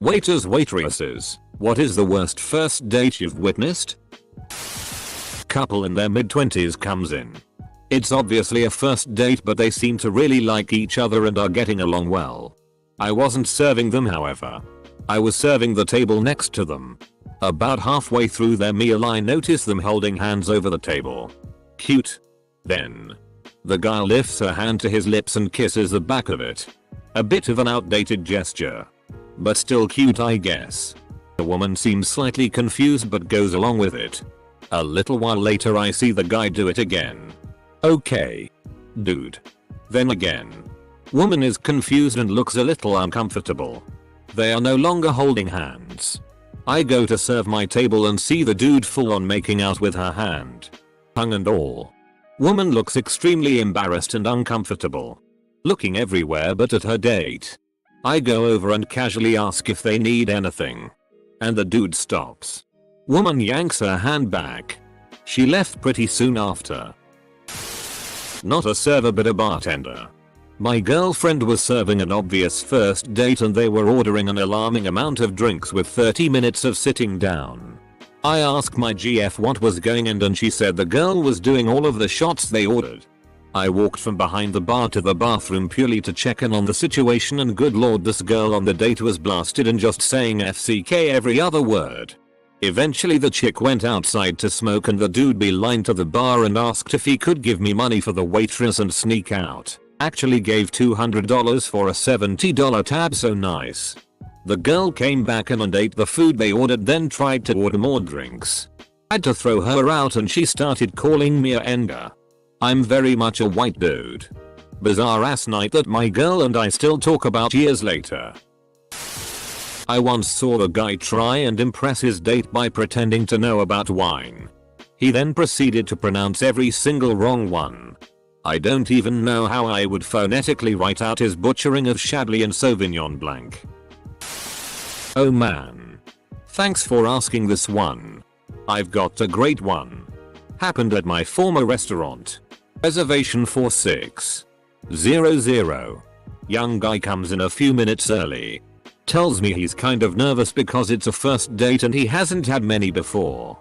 Waiters, waitresses, what is the worst first date you've witnessed? Couple in their mid-20s comes in. It's obviously a first date, but they seem to really like each other and are getting along well. I wasn't serving them, however. I was serving the table next to them. About halfway through their meal I noticed them holding hands over the table. Cute. Then the guy lifts her hand to his lips and kisses the back of it. A bit of an outdated gesture, but still cute, I guess. The woman seems slightly confused but goes along with it. A little while later I see the guy do it again. Okay, dude. Then again. Woman is confused and looks a little uncomfortable. They are no longer holding hands. I go to serve my table and see the dude full on making out with her hand. Tongue and all. Woman looks extremely embarrassed and uncomfortable. Looking everywhere but at her date. I go over and casually ask if they need anything. And the dude stops. Woman yanks her hand back. She left pretty soon after. Not a server but a bartender. My girlfriend was serving an obvious first date and they were ordering an alarming amount of drinks with 30 minutes of sitting down. I asked my GF what was going on and she said the girl was doing all of the shots they ordered. I walked from behind the bar to the bathroom purely to check in on the situation, and good lord, this girl on the date was blasted and just saying FCK every other word. Eventually the chick went outside to smoke and the dude beelined to the bar and asked if he could give me money for the waitress and sneak out. Actually gave $200 for a $70 tab, so nice. The girl came back in and ate the food they ordered, then tried to order more drinks. Had to throw her out and she started calling me a N-ga. I'm very much a white dude. Bizarre ass night that my girl and I still talk about years later. I once saw a guy try and impress his date by pretending to know about wine. He then proceeded to pronounce every single wrong one. I don't even know how I would phonetically write out his butchering of Chablis and Sauvignon Blanc. Oh man. Thanks for asking this one. I've got a great one. Happened at my former restaurant. Reservation for 6:00. Young guy comes in a few minutes early. Tells me he's kind of nervous because it's a first date and he hasn't had many before.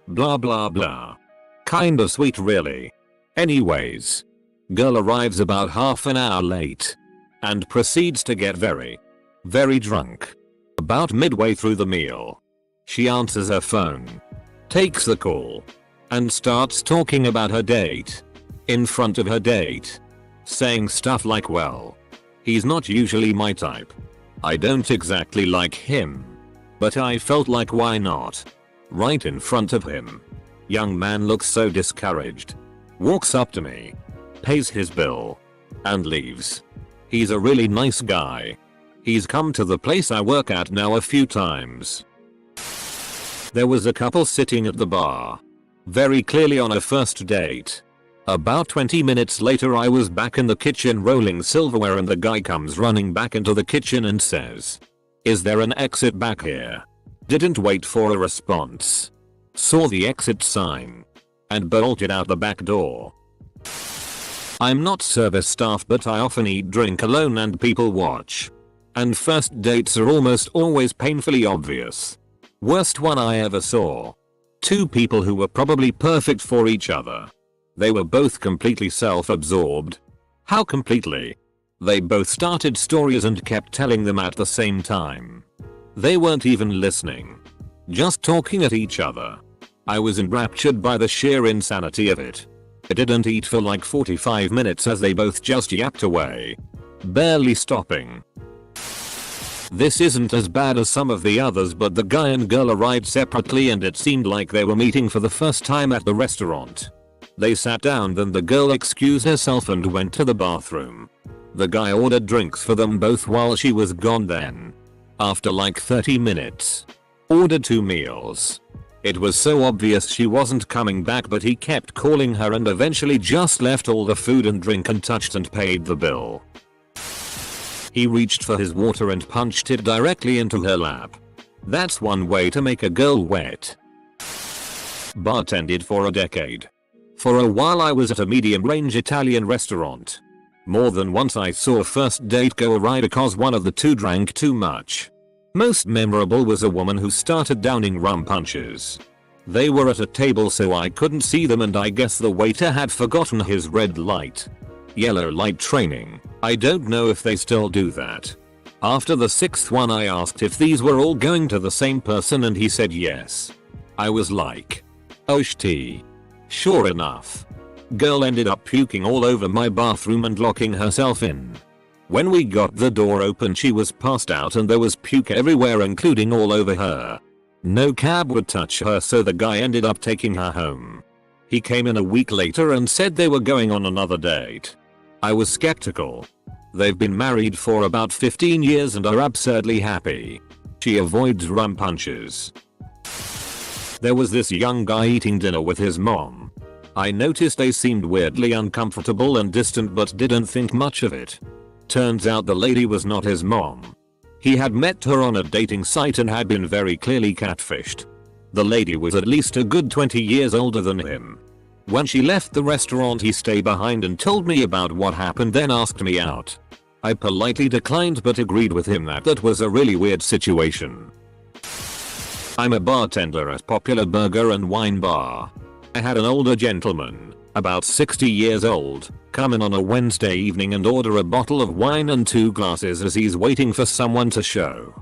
Blah blah blah. Kinda sweet really. Anyways. Girl arrives about half an hour late. And proceeds to get very drunk. About midway through the meal. She answers her phone. Takes the call. And starts talking about her date. In front of her date. Saying stuff like, well, he's not usually my type. I don't exactly like him. But I felt like why not? Right in front of him. Young man looks so discouraged. Walks up to me. Pays his bill. And leaves. He's a really nice guy. He's come to the place I work at now a few times. There was a couple sitting at the bar. Very clearly on a first date. About 20 minutes later I was back in the kitchen rolling silverware and the guy comes running back into the kitchen and says, "Is there an exit back here?" Didn't wait for a response. Saw the exit sign. And bolted out the back door. I'm not service staff but I often eat drink alone and people watch. And first dates are almost always painfully obvious. Worst one I ever saw. Two people who were probably perfect for each other. They were both completely self-absorbed. How completely? They both started stories and kept telling them at the same time. They weren't even listening. Just talking at each other. I was enraptured by the sheer insanity of it. I didn't eat for like 45 minutes as they both just yapped away. Barely stopping. This isn't as bad as some of the others, but the guy and girl arrived separately and it seemed like they were meeting for the first time at the restaurant. They sat down, then the girl excused herself and went to the bathroom. The guy ordered drinks for them both while she was gone then. After like 30 minutes. Ordered 2 meals. It was so obvious she wasn't coming back but he kept calling her and eventually just left all the food and drink untouched and paid the bill. He reached for his water and punched it directly into her lap. That's one way to make a girl wet. Bartended for a decade. For a while I was at a medium-range Italian restaurant. More than once I saw a first date go awry because one of the two drank too much. Most memorable was a woman who started downing rum punches. They were at a table so I couldn't see them, and I guess the waiter had forgotten his red light, yellow light training. I don't know if they still do that. After the 6th one I asked if these were all going to the same person and he said yes. I was like, oh shit. Sure enough. Girl ended up puking all over my bathroom and locking herself in. When we got the door open she was passed out and there was puke everywhere, including all over her. No cab would touch her, so the guy ended up taking her home. He came in a week later and said they were going on another date. I was skeptical. They've been married for about 15 years and are absurdly happy. She avoids rum punches. There was this young guy eating dinner with his mom. I noticed they seemed weirdly uncomfortable and distant but didn't think much of it. Turns out the lady was not his mom. He had met her on a dating site and had been very clearly catfished. The lady was at least a good 20 years older than him. When she left the restaurant he stayed behind and told me about what happened, then asked me out. I politely declined but agreed with him that was a really weird situation. I'm a bartender at Popular Burger and Wine Bar. I had an older gentleman, about 60 years old, come in on a Wednesday evening and order a bottle of wine and 2 glasses as he's waiting for someone to show.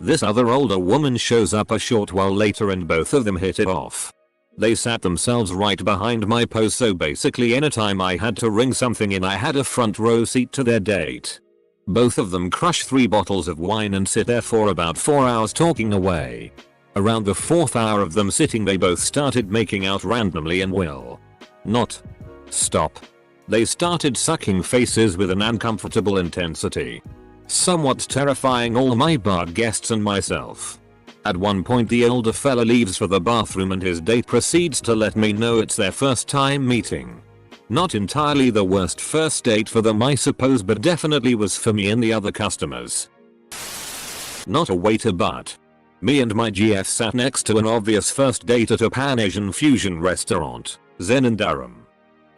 This other older woman shows up a short while later and both of them hit it off. They sat themselves right behind my post, so basically anytime I had to ring something in I had a front row seat to their date. Both of them crush 3 bottles of wine and sit there for about 4 hours talking away. Around the 4th hour of them sitting they both started making out randomly and will not stop. They started sucking faces with an uncomfortable intensity, somewhat terrifying all my bar guests and myself. At one point the older fella leaves for the bathroom and his date proceeds to let me know it's their first time meeting. Not entirely the worst first date for them I suppose, but definitely was for me and the other customers. Not a waiter, but me and my GF sat next to an obvious first date at a Pan-Asian fusion restaurant, Zen in Durham,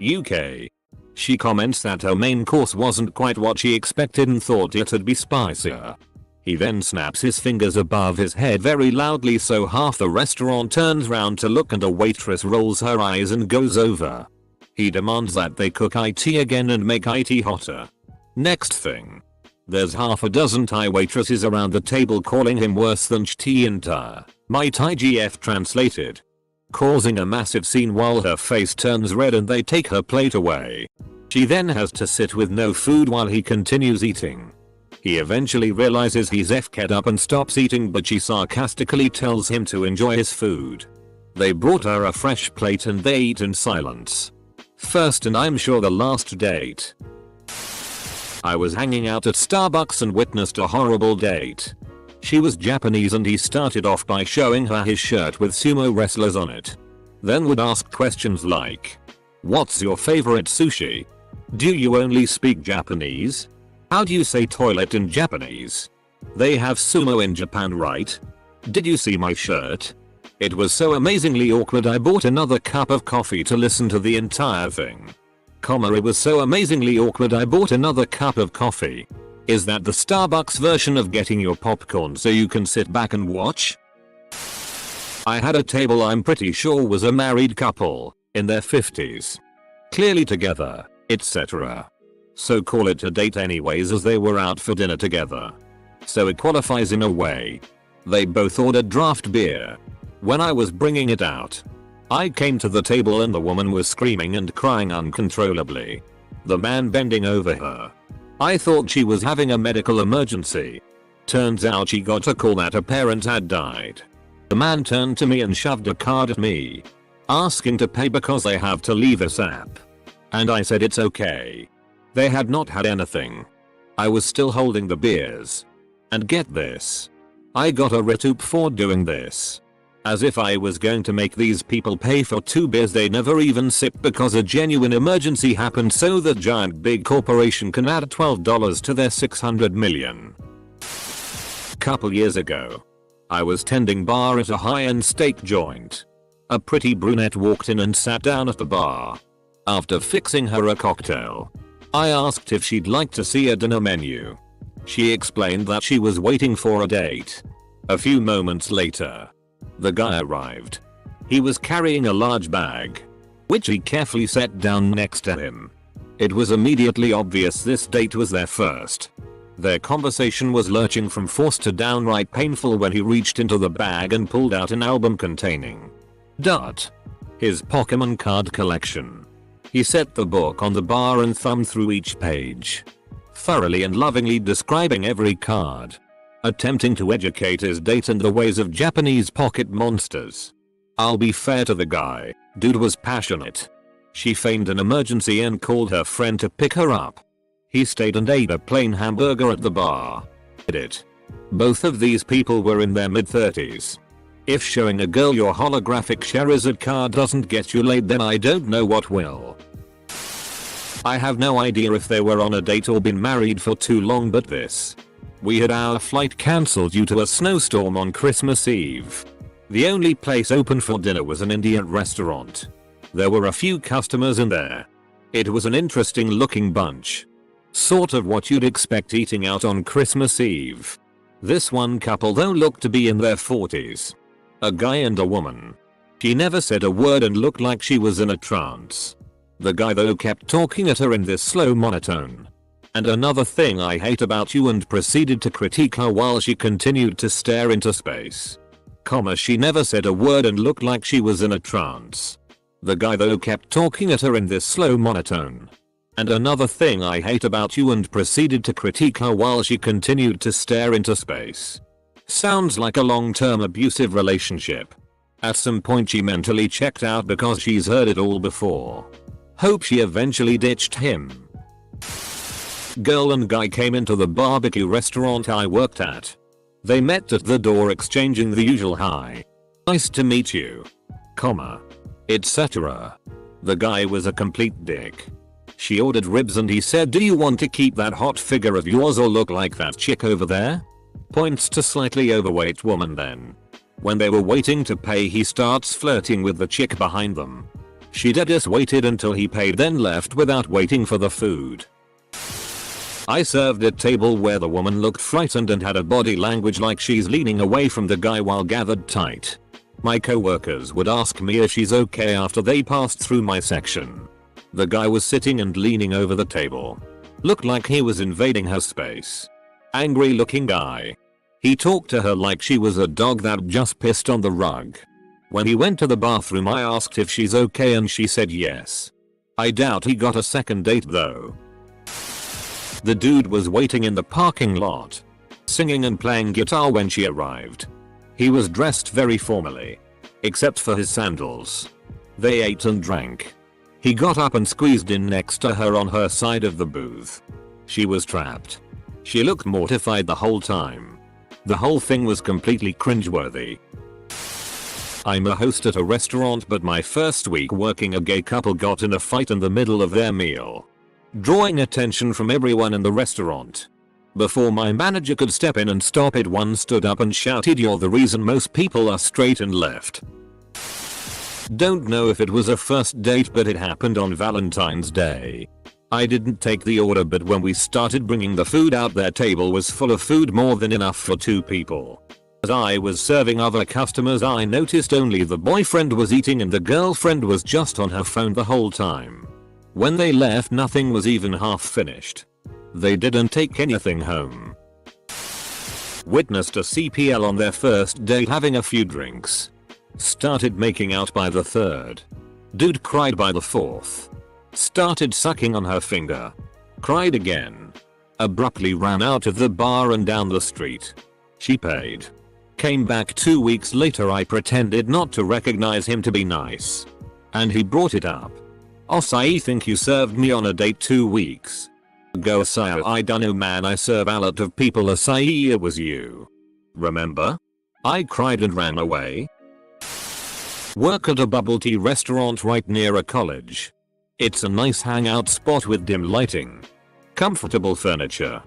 UK. She comments that her main course wasn't quite what she expected and thought it'd be spicier. He then snaps his fingers above his head very loudly so half the restaurant turns round to look and a waitress rolls her eyes and goes over. He demands that they cook IT again and make IT hotter. Next thing, there's half a dozen Thai waitresses around the table calling him worse than Ch'ti Inta, my Thai GF translated, causing a massive scene while her face turns red and they take her plate away. She then has to sit with no food while he continues eating. He eventually realizes he's f***ed up and stops eating, but she sarcastically tells him to enjoy his food. They brought her a fresh plate and they eat in silence. First and I'm sure the last date. I was hanging out at Starbucks and witnessed a horrible date. She was Japanese and he started off by showing her his shirt with sumo wrestlers on it. Then would ask questions like, "What's your favorite sushi? Do you only speak Japanese? How do you say toilet in Japanese? They have sumo in Japan, right? Did you see my shirt?" It was so amazingly awkward I bought another cup of coffee to listen to the entire thing. It was so amazingly awkward I bought another cup of coffee. Is that the Starbucks version of getting your popcorn so you can sit back and watch? I had a table I'm pretty sure was a married couple, in their 50s. Clearly together, etc. So call it a date anyways as they were out for dinner together. So it qualifies in a way. They both ordered draft beer. When I was bringing it out, I came to the table and the woman was screaming and crying uncontrollably. The man bending over her. I thought she was having a medical emergency. Turns out she got a call that a parent had died. The man turned to me and shoved a card at me, asking to pay because they have to leave ASAP. And I said it's okay. They had not had anything. I was still holding the beers. And get this. I got a retoupe for doing this. As if I was going to make these people pay for 2 beers they never even sipped because a genuine emergency happened so the giant big corporation can add $12 to their $600 million. Couple years ago, I was tending bar at a high-end steak joint. A pretty brunette walked in and sat down at the bar. After fixing her a cocktail, I asked if she'd like to see a dinner menu. She explained that she was waiting for a date. A few moments later, the guy arrived. He was carrying a large bag, which he carefully set down next to him. It was immediately obvious this date was their first. Their conversation was lurching from forced to downright painful when he reached into the bag and pulled out an album containing his Pokemon card collection. He set the book on the bar and thumbed through each page, thoroughly and lovingly describing every card, attempting to educate his date in the ways of Japanese pocket monsters. I'll be fair to the guy, dude was passionate. She feigned an emergency and called her friend to pick her up. He stayed and ate a plain hamburger at the bar. Both of these people were in their mid-30s. If showing a girl your holographic Charizard card doesn't get you laid, then I don't know what will. I have no idea if they were on a date or been married for too long, but we had our flight cancelled due to a snowstorm on Christmas Eve. The only place open for dinner was an Indian restaurant. There were a few customers in there. It was an interesting looking bunch. Sort of what you'd expect eating out on Christmas Eve. This one couple though looked to be in their 40s. A guy and a woman. She never said a word and looked like she was in a trance. The guy though kept talking at her in this slow monotone. And another thing I hate about you, and proceeded to critique her while she continued to stare into space. She never said a word and looked like she was in a trance. The guy though kept talking at her in this slow monotone. And another thing I hate about you, and proceeded to critique her while she continued to stare into space. Sounds like a long-term abusive relationship. At some point she mentally checked out because she's heard it all before. Hope she eventually ditched him. Girl and guy came into the barbecue restaurant I worked at. They met at the door exchanging the usual hi. Nice to meet you, etc. The guy was a complete dick. She ordered ribs and he said, "Do you want to keep that hot figure of yours or look like that chick over there?" Points to slightly overweight woman. Then, when they were waiting to pay, he starts flirting with the chick behind them. She just waited until he paid, then left without waiting for the food. I served at a table where the woman looked frightened and had a body language like she's leaning away from the guy while gathered tight. My coworkers would ask me if she's okay after they passed through my section. The guy was sitting and leaning over the table. Looked like he was invading her space. Angry looking guy. He talked to her like she was a dog that just pissed on the rug. When he went to the bathroom, I asked if she's okay and she said yes. I doubt he got a second date though. The dude was waiting in the parking lot, singing and playing guitar when she arrived. He was dressed very formally, except for his sandals. They ate and drank. He got up and squeezed in next to her on her side of the booth. She was trapped. She looked mortified the whole time. The whole thing was completely cringeworthy. I'm a host at a restaurant, but my first week working, a gay couple got in a fight in the middle of their meal, drawing attention from everyone in the restaurant. Before my manager could step in and stop it, one stood up and shouted, "You're the reason most people are straight," and left. Don't know if it was a first date, but it happened on Valentine's Day. I didn't take the order, but when we started bringing the food out, their table was full of food, more than enough for 2 people. As I was serving other customers, I noticed only the boyfriend was eating and the girlfriend was just on her phone the whole time. When they left, nothing was even half finished. They didn't take anything home. Witnessed a CPL on their first date having a few drinks. Started making out by the 3rd. Dude cried by the 4th. Started sucking on her finger. Cried again. Abruptly ran out of the bar and down the street. She paid. Came back 2 weeks later. I pretended not to recognize him to be nice. And he brought it up. I think you served me on a date 2 weeks ago. I dunno man, I serve a lot of people. It was you. Remember? I cried and ran away. Work at a bubble tea restaurant right near a college. It's a nice hangout spot with dim lighting, comfortable furniture,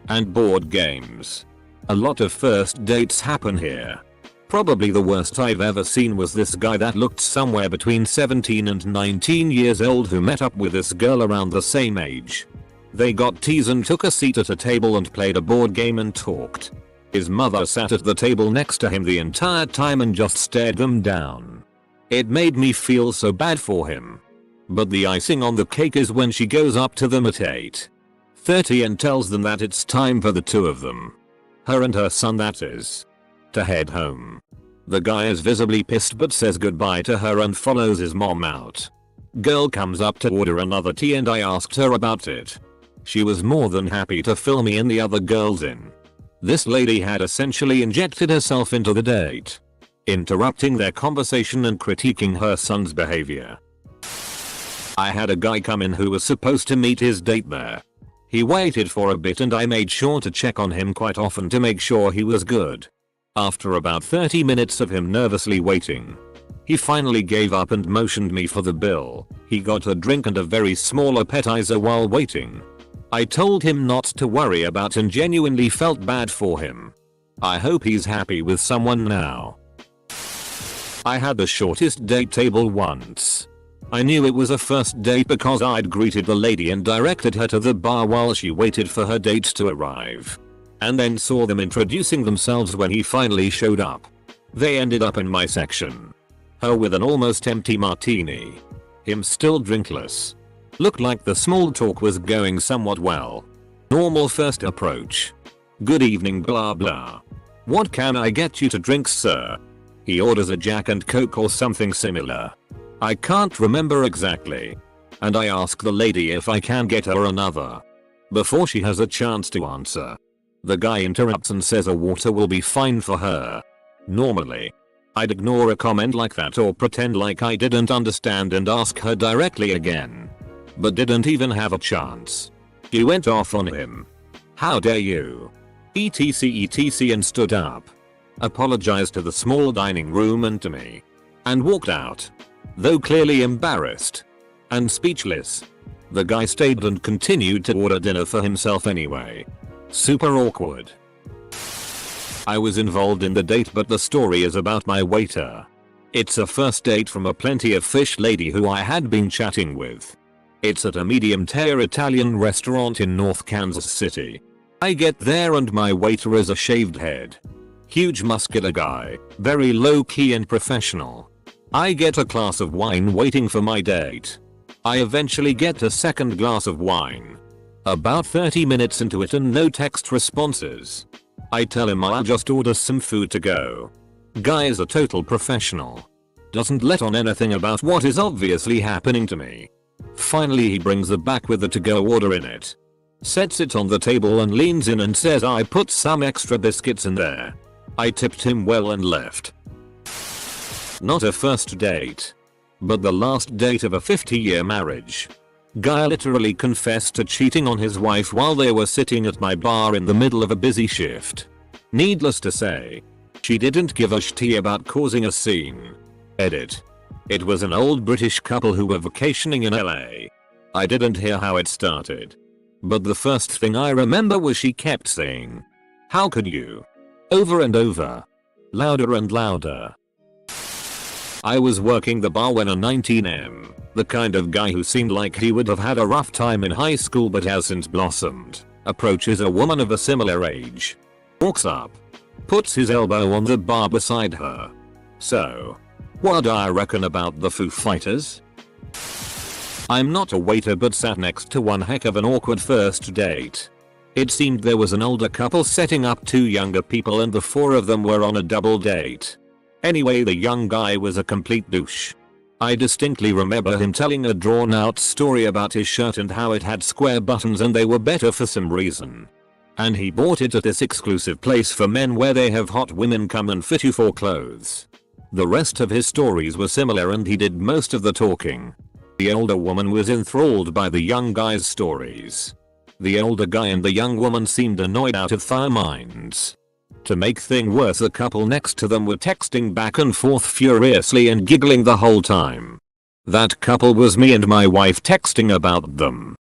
and board games. A lot of first dates happen here. Probably the worst I've ever seen was this guy that looked somewhere between 17 and 19 years old who met up with this girl around the same age. They got teas and took a seat at a table and played a board game and talked. His mother sat at the table next to him the entire time and just stared them down. It made me feel so bad for him. But the icing on the cake is when she goes up to them at 8:30 and tells them that it's time for the two of them, her and her son that is, to head home. The guy is visibly pissed but says goodbye to her and follows his mom out. Girl comes up to order another tea and I asked her about it. She was more than happy to fill me and the other girls in. This lady had essentially injected herself into the date, interrupting their conversation and critiquing her son's behavior. I had a guy come in who was supposed to meet his date there. He waited for a bit and I made sure to check on him quite often to make sure he was good. After about 30 minutes of him nervously waiting, he finally gave up and motioned me for the bill. He got a drink and a very small appetizer while waiting. I told him not to worry about and genuinely felt bad for him. I hope he's happy with someone now. I had the shortest date table once. I knew it was a first date because I'd greeted the lady and directed her to the bar while she waited for her date to arrive. And then saw them introducing themselves when he finally showed up. They ended up in my section. Her with an almost empty martini. Him still drinkless. Looked like the small talk was going somewhat well. Normal first approach. Good evening blah blah. What can I get you to drink sir? He orders a Jack and Coke or something similar. I can't remember exactly. And I ask the lady if I can get her another. Before she has a chance to answer, the guy interrupts and says a water will be fine for her. Normally, I'd ignore a comment like that or pretend like I didn't understand and ask her directly again. But didn't even have a chance. She went off on him. How dare you? etc and stood up. Apologized to the small dining room and to me. And walked out. Though clearly embarrassed and speechless. The guy stayed and continued to order dinner for himself anyway. Super awkward. I was involved in the date but the story is about my waiter. It's a first date from a plenty of fish lady who I had been chatting with. It's at a medium-tier Italian restaurant in North Kansas City. I get there and my waiter is a shaved head. Huge muscular guy, very low-key and professional. I get a glass of wine waiting for my date. I eventually get a second glass of wine. About 30 minutes into it and no text responses. I tell him I'll just order some food to go. Guy is a total professional. Doesn't let on anything about what is obviously happening to me. Finally he brings the back with the to-go order in it. Sets it on the table and leans in and says I put some extra biscuits in there. I tipped him well and left. Not a first date, but the last date of a 50-year marriage. Guy literally confessed to cheating on his wife while they were sitting at my bar in the middle of a busy shift. Needless to say, she didn't give a shit about causing a scene. Edit. It was an old British couple who were vacationing in LA. I didn't hear how it started. But the first thing I remember was she kept saying, "How could you?" Over and over. Louder and louder. I was working the bar when a 19M, the kind of guy who seemed like he would have had a rough time in high school but has since blossomed, approaches a woman of a similar age. Walks up. Puts his elbow on the bar beside her. So, what do I reckon about the Foo Fighters? I'm not a waiter but sat next to one heck of an awkward first date. It seemed there was an older couple setting up two younger people and the four of them were on a double date. Anyway, the young guy was a complete douche. I distinctly remember him telling a drawn out story about his shirt and how it had square buttons and they were better for some reason. And he bought it at this exclusive place for men where they have hot women come and fit you for clothes. The rest of his stories were similar and he did most of the talking. The older woman was enthralled by the young guy's stories. The older guy and the young woman seemed annoyed out of their minds. To make things worse, the couple next to them were texting back and forth furiously and giggling the whole time. That couple was me and my wife texting about them.